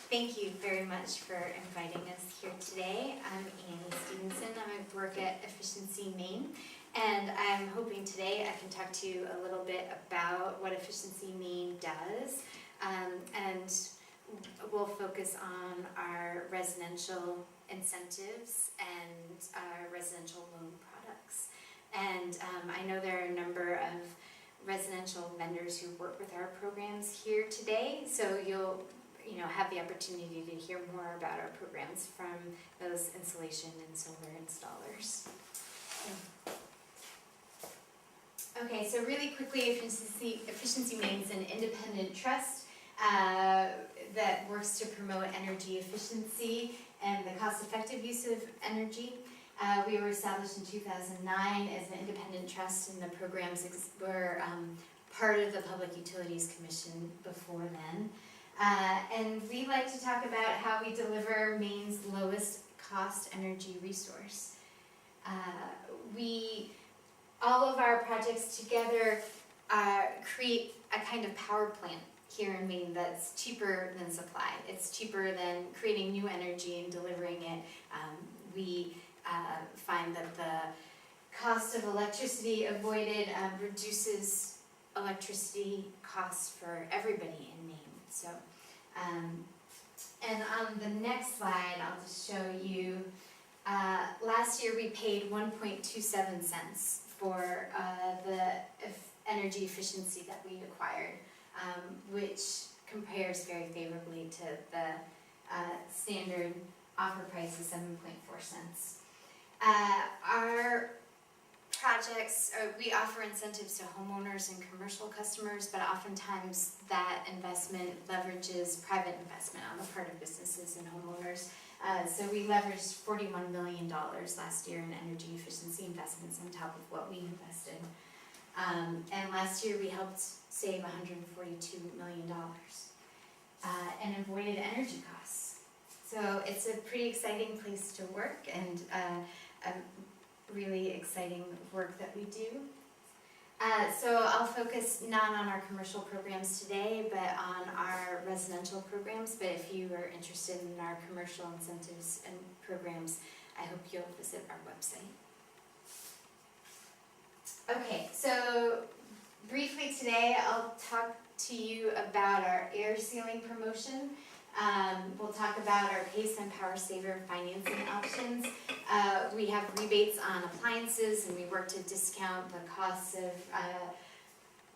Thank you very much for inviting us here today. I'm Annie Stephenson. I work at Efficiency Maine, and I'm hoping today I can talk to you a little bit about what Efficiency Maine does, and we'll focus on our residential incentives and our residential loan products. And I know there are a number of residential vendors who work with our programs here today, so you'll have the opportunity to hear more about our programs from those insulation and solar installers. Okay, so really quickly, Efficiency Maine is an independent trust that works to promote energy efficiency and the cost-effective use of energy. We were established in 2009 as an independent trust, and the programs were part of the Public Utilities Commission before then. And we like to talk about how we deliver Maine's lowest cost energy resource. All of our projects together create a kind of power plant here in Maine that's cheaper than supply. It's cheaper than creating new energy and delivering it. We find that the cost of electricity avoided reduces electricity costs for everybody in Maine. So, and on the next slide, I'll just show you, last year we paid 1.27 cents for the energy efficiency that we acquired, which compares very favorably to the standard offer price of 7.4 cents. Our projects, we offer incentives to homeowners and commercial customers, but oftentimes that investment leverages private investment on the part of businesses and homeowners. So we leveraged $41 million last year in energy efficiency investments on top of what we invested. And last year we helped save $142 million and avoided energy costs. So it's a pretty exciting place to work, and really exciting work that we do. So I'll focus not on our commercial programs today, but on our residential programs. But if you are interested in our commercial incentives and programs, I hope you'll visit our website. Okay, so briefly today I'll talk to you about our air sealing promotion. We'll talk about our PACE and Power Saver financing options. We have rebates on appliances, and we work to discount the costs of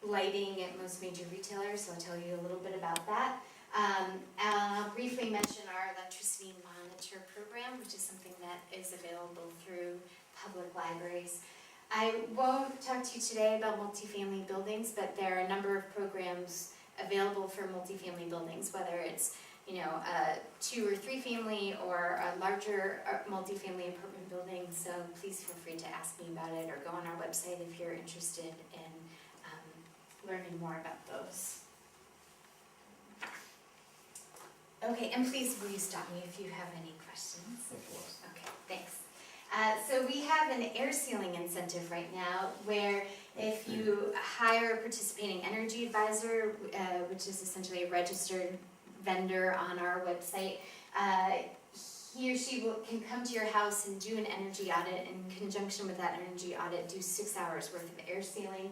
lighting at most major retailers, so I'll tell you a little bit about that. I'll briefly mention our electricity monitor program, which is something that is available through public libraries. I won't talk to you today about multifamily buildings, but there are a number of programs available for multifamily buildings, whether it's a 2 or 3 family or a larger multifamily apartment building. So please feel free to ask me about it or go on our website if you're interested in learning more about those. Okay, and please will you stop me if you have any questions? Okay, thanks. So we have an air sealing incentive right now where if you hire a participating energy advisor, which is essentially a registered vendor on our website, he or she can come to your house and do an energy audit. In conjunction with that energy audit, do 6 hours worth of air sealing.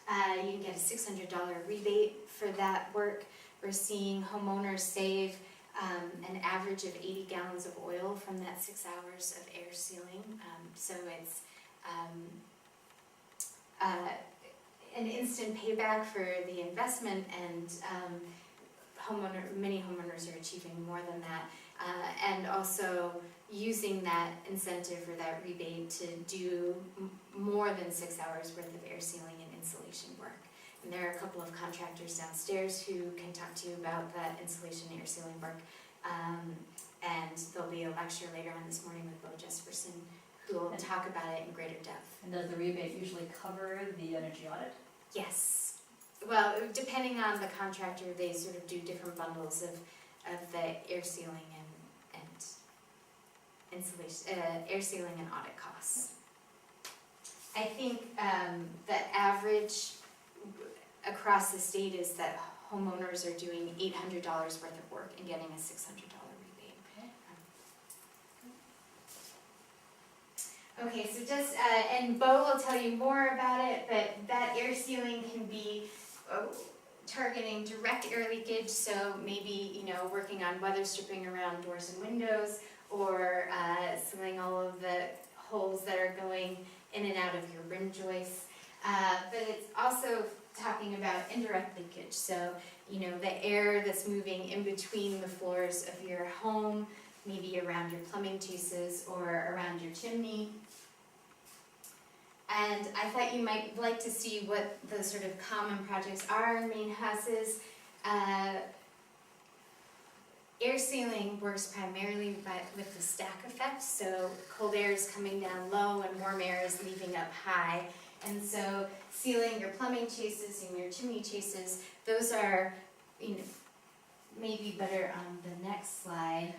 You can get a $600 rebate for that work. We're seeing homeowners save an average of 80 gallons of oil from that 6 hours of air sealing. So it's an instant payback for the investment, and many homeowners are achieving more than that, and also using that incentive or that rebate to do more than 6 hours worth of air sealing and insulation work. And there are a couple of contractors downstairs who can talk to you about that insulation and air sealing work. And there'll be a lecture later on this morning with Bo Jesperson who will talk about it in greater depth. And does the rebate usually cover the energy audit? Yes. Well, depending on the contractor, they sort of do different bundles of the air sealing and insulation, air sealing and audit costs. I think the average across the state is that homeowners are doing $800 worth of work and getting a $600 rebate. Okay, so just, and Bo will tell you more about it, but that air sealing can be targeting direct air leakage, so maybe, you know, working on weather stripping around doors and windows, or sealing all of the holes that are going in and out of your rim joists. But it's also talking about indirect leakage, so, you know, the air that's moving in between the floors of your home, maybe around your plumbing chases or around your chimney. And I thought you might like to see what the sort of common projects are in Maine houses. Air sealing works primarily with the stack effect, so cold air is coming down low and warm air is leaving up high. And so sealing your plumbing chases and your chimney chases, those are, you know, maybe better on the next slide.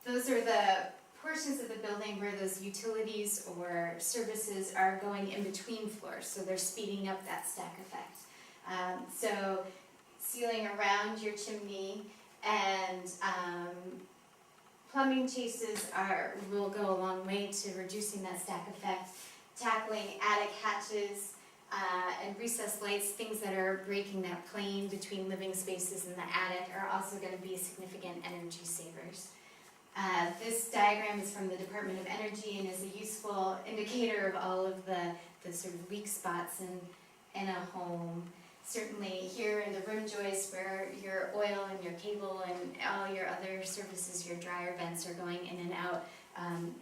Those are the portions of the building where those utilities or services are going in between floors, so they're speeding up that stack effect. So sealing around your chimney and plumbing chases will go a long way to reducing that stack effect. Tackling attic hatches and recessed lights, things that are breaking that plane between living spaces and the attic, are also going to be significant energy savers. This diagram is from the Department of Energy and is a useful indicator of all of the sort of weak spots in a home. Certainly here in the rim joist where your oil and your cable and all your other surfaces, your dryer vents are going in and out,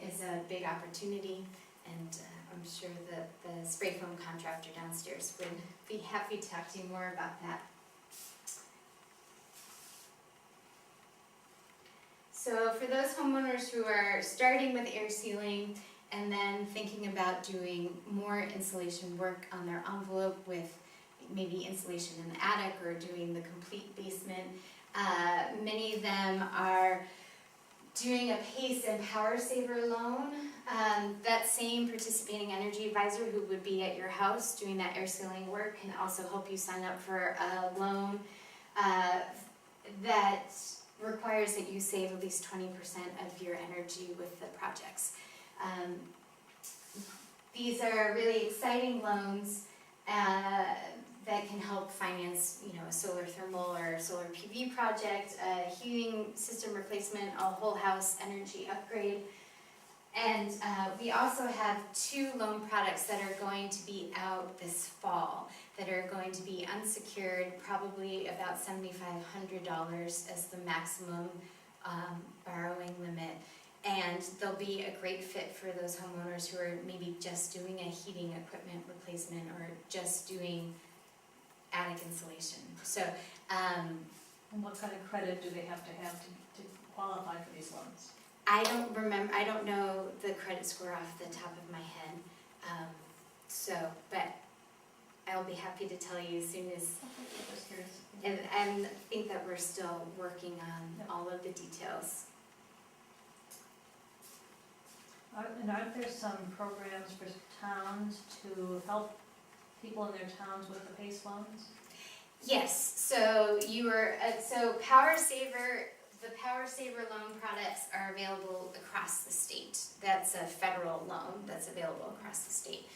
is a big opportunity. And I'm sure that the spray foam contractor downstairs would be happy to talk to you more about that. So for those homeowners who are starting with air sealing and then thinking about doing more insulation work on their envelope with maybe insulation in the attic or doing the complete basement, many of them are doing a PACE and Power Saver loan. That same participating energy advisor who would be at your house doing that air sealing work can also help you sign up for a loan that requires that you save at least 20% of your energy with the projects. These are really exciting loans that can help finance, you know, a solar thermal or solar PV project, a heating system replacement, a whole house energy upgrade. And we also have 2 loan products that are going to be out this fall that are going to be unsecured, probably about $7,500 as the maximum borrowing limit. And they'll be a great fit for those homeowners who are maybe just doing a heating equipment replacement or just doing attic insulation. So, And what kind of credit do they have to qualify for these loans? I don't know the credit score off the top of my head. But I'll be happy to tell you as soon as, and I think that we're still working on all of the details. And aren't there some programs for towns to help people in their towns with the PACE loans? Yes, so so Power Saver, the Power Saver loan products are available across the state. That's a federal loan that's available across the state.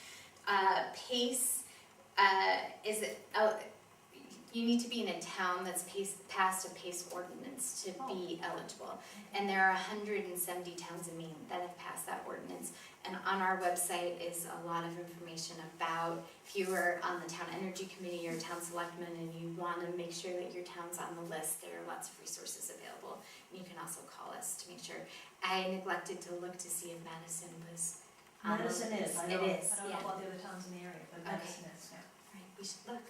PACE you need to be in a town that's passed a PACE ordinance to be eligible. And there are 170 towns in Maine that have passed that ordinance. And on our website is a lot of information about, if you were on the town energy committee or town selectman and you want to make sure that your town's on the list, there are lots of resources available. And you can also call us to make sure. I neglected to look to see if Madison was on the list. Madison is. I don't know Yeah. about the other towns in the area, but Madison is, yeah. Right, we should look.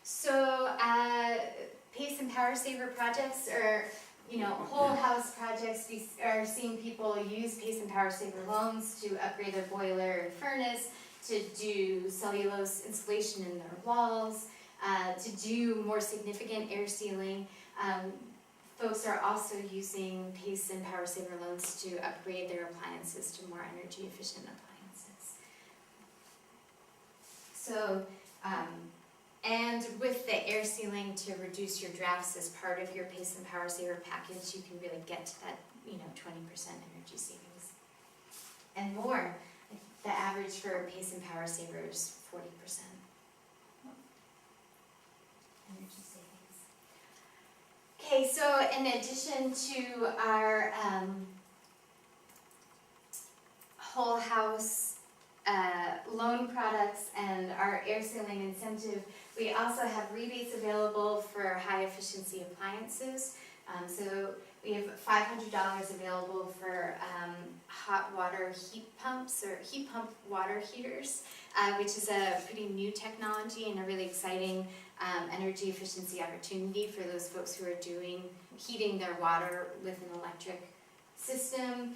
So, PACE and Power Saver projects are, you know, whole house projects. We are seeing people use PACE and Power Saver loans to upgrade their boiler and furnace, to do cellulose insulation in their walls, to do more significant air sealing. Folks are also using PACE and Power Saver loans to upgrade their appliances to more energy efficient appliances. So, and with the air sealing to reduce your drafts as part of your Pace and Power Saver package, you can really get to that, 20% energy savings. And more, the average for Pace and Power Saver is 40% energy savings. Okay, so in addition to our whole house loan products and our air sealing incentive, we also have rebates available for high efficiency appliances. So we have $500 available for hot water heat pumps or heat pump water heaters, which is a pretty new technology and a really exciting energy efficiency opportunity for those folks who are heating their water with an electric system.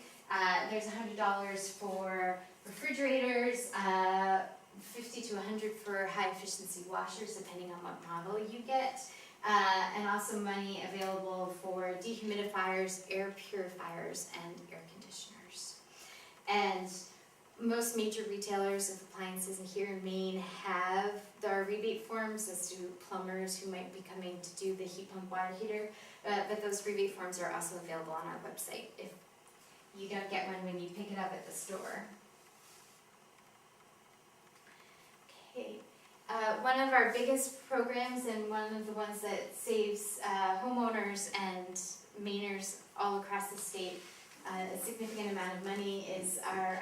There's $100 for refrigerators, $50 to $100 for high efficiency washers, depending on what model you get, and also money available for dehumidifiers, air purifiers, and air conditioners. And most major retailers of appliances here in Maine have their rebate forms, as do plumbers who might be coming to do the heat pump water heater, but those rebate forms are also available on our website if you don't get one when you pick it up at the store. Okay, one of our biggest programs and one of the ones that saves homeowners and Mainers all across the state a significant amount of money is our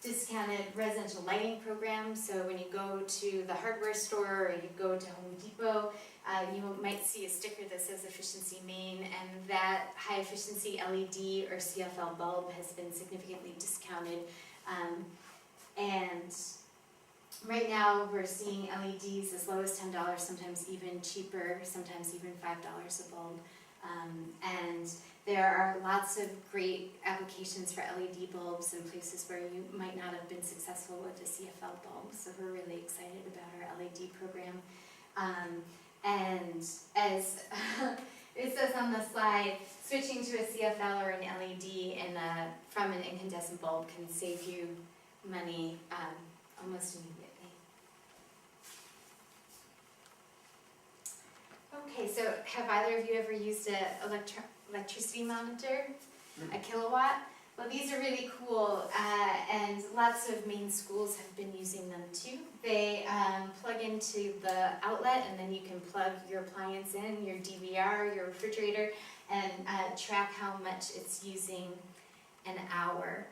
discounted residential lighting program. So when you go to the hardware store or you go to Home Depot, you might see a sticker that says Efficiency Maine, and that high efficiency LED or CFL bulb has been significantly discounted. And right now we're seeing LEDs as low as $10, sometimes even cheaper, sometimes even $5 a bulb. And there are lots of great applications for LED bulbs in places where you might not have been successful with the CFL bulb. So we're really excited about our LED program. And as it says on the slide, switching to a CFL or an LED from an incandescent bulb can save you money almost immediately. Okay, so have either of you ever used an electricity monitor, a kilowatt? Well, these are really cool, and lots of Maine schools have been using them too. They plug into the outlet, and then you can plug your appliance in, your DVR, your refrigerator, and track how much it's using an hour.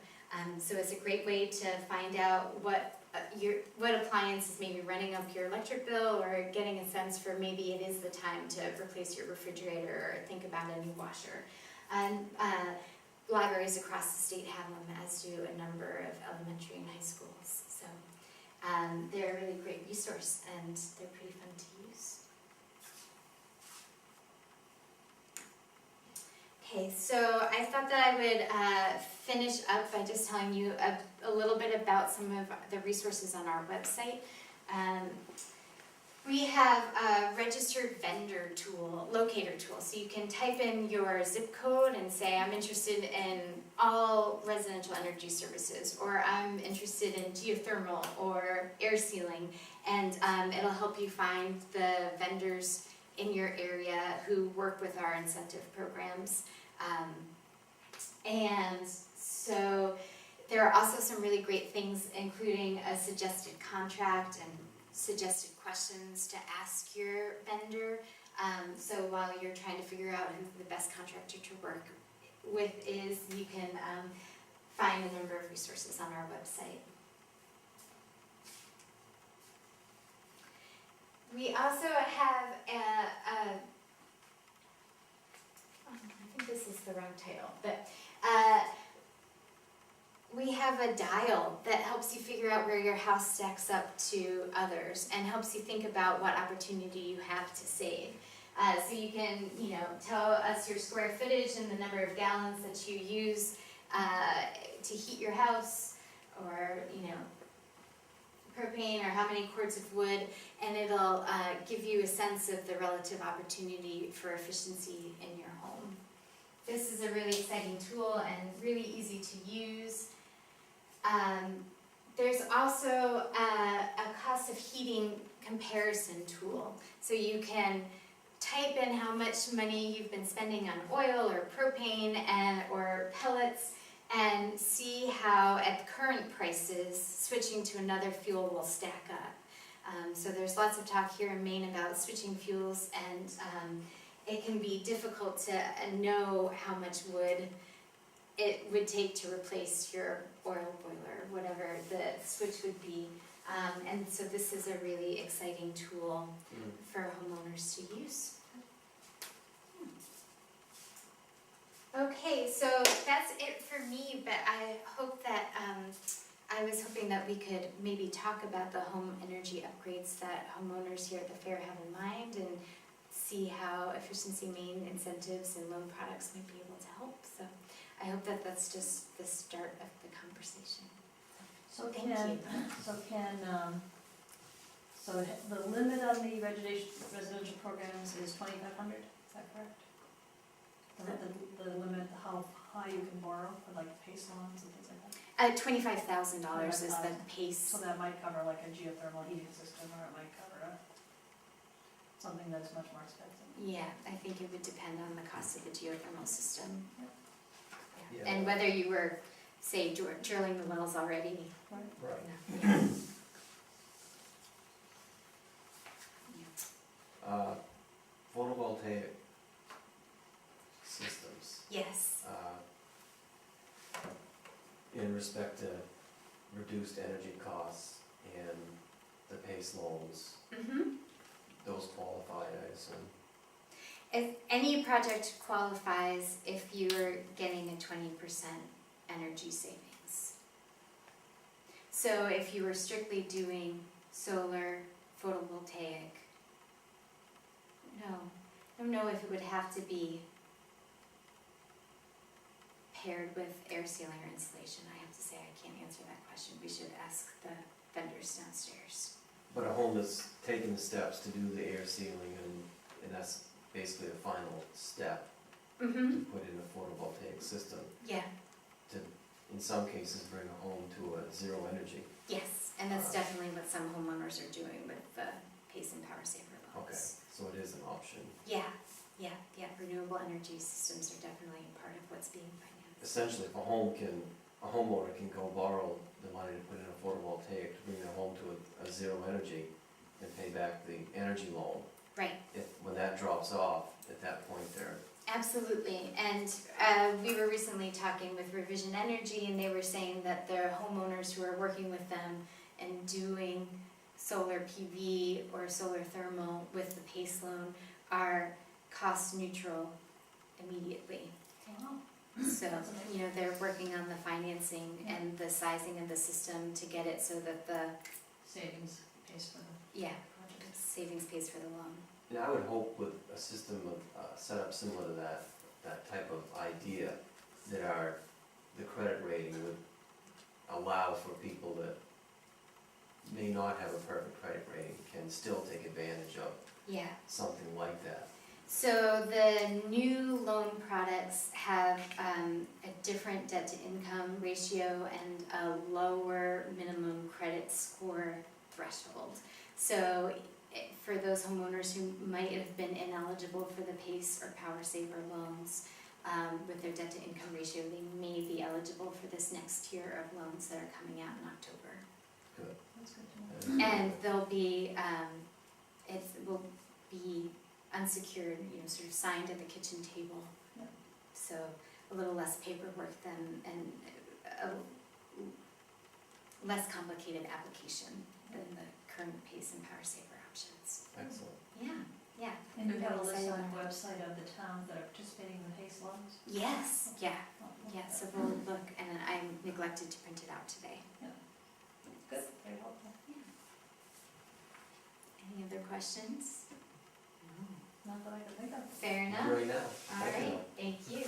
So it's a great way to find out what appliance is maybe running up your electric bill, or getting a sense for maybe it is the time to replace your refrigerator or think about a new washer. And libraries across the state have them, as do a number of elementary and high schools. So they're a really great resource, and they're pretty fun to use. Okay, so I thought that I would finish up by just telling you a little bit about some of the resources on our website. We have a registered vendor tool, locator tool, so you can type in your zip code and say, I'm interested in all residential energy services, or I'm interested in geothermal or air sealing, and it'll help you find the vendors in your area who work with our incentive programs. And so there are also some really great things, including a suggested contract and suggested questions to ask your vendor. So while you're trying to figure out who the best contractor to work with is, you can find a number of resources on our website. We also have I think this is the wrong title, but we have a dial that helps you figure out where your house stacks up to others and helps you think about what opportunity you have to save. So you can, tell us your square footage and the number of gallons that you use to heat your house, or, propane, or how many cords of wood, and it'll give you a sense of the relative opportunity for efficiency in your home. This is a really exciting tool and really easy to use. There's also a cost of heating comparison tool. So you can type in how much money you've been spending on oil or propane or pellets and see how at current prices switching to another fuel will stack up. So there's lots of talk here in Maine about switching fuels, and it can be difficult to know how much wood it would take to replace your oil boiler, whatever the switch would be. And so this is a really exciting tool for homeowners to use. Okay, so that's it for me, but I hope that, I was hoping that we could maybe talk about the home energy upgrades that homeowners here at the fair have in mind, and see how Efficiency Maine incentives and loan products might be able to help. So I hope that that's just the start of the conversation. So Thank you. So the limit on the residential programs is 2,500, is that correct? The limit, how high you can borrow for like PACE loans and things like that? $25,000 is the PACE. So that might cover like a geothermal heating system, or it might cover something that's much more expensive. Yeah, I think it would depend on the cost of the geothermal system. Yeah. And whether you were, say, drilling the wells already. Right. Photovoltaic systems, Yes. in respect to reduced energy costs and the PACE loans, those qualify, I assume. If any project qualifies if you're getting a 20% energy savings. So if you were strictly doing solar, photovoltaic, no, I don't know if it would have to be paired with air sealing or insulation. I have to say I can't answer that question. We should ask the vendors downstairs. But a home that's taken the steps to do the air sealing, and that's basically the final step, to put in a photovoltaic system, Yeah, to, in some cases, bring a home to a zero energy. yes, and that's definitely what some homeowners are doing with the PACE and Power Saver loans. Okay, so it is an option. Yeah, renewable energy systems are definitely part of what's being financed. Essentially, if a homeowner can go borrow the money to put in a photovoltaic to bring their home to a zero energy and pay back the energy loan, Right, when that drops off, at that point they're, absolutely, and we were recently talking with Revision Energy, and they were saying that the homeowners who are working with them and doing solar PV or solar thermal with the PACE loan are cost neutral immediately. Wow. So, they're working on the financing and the sizing of the system to get it so that the, Savings pays for the yeah, project. savings pays for the loan. and I would hope with a system of, set up similar to that type of idea, that the credit rating would allow for people that may not have a perfect credit rating can still take advantage of Yeah. something like that. So the new loan products have a different debt to income ratio and a lower minimum credit score threshold. So for those homeowners who might have been ineligible for the PACE or Power Saver loans, with their debt to income ratio, they may be eligible for this next tier of loans that are coming out in October. Good. That's good to know. And they'll be, it will be unsecured, sort of signed at the kitchen table. Yeah. So a little less paperwork and a less complicated application than the current PACE and Power Saver options. Excellent. Yeah. And you have a list Excited on about the that. website of the towns that are participating in the PACE loans? Yes, yeah, Oh, so we'll look, and I neglected to print it out today. Good, very helpful. Any other questions? Not that I can think of. Fair enough. Right now. All Thank you. right, thank you.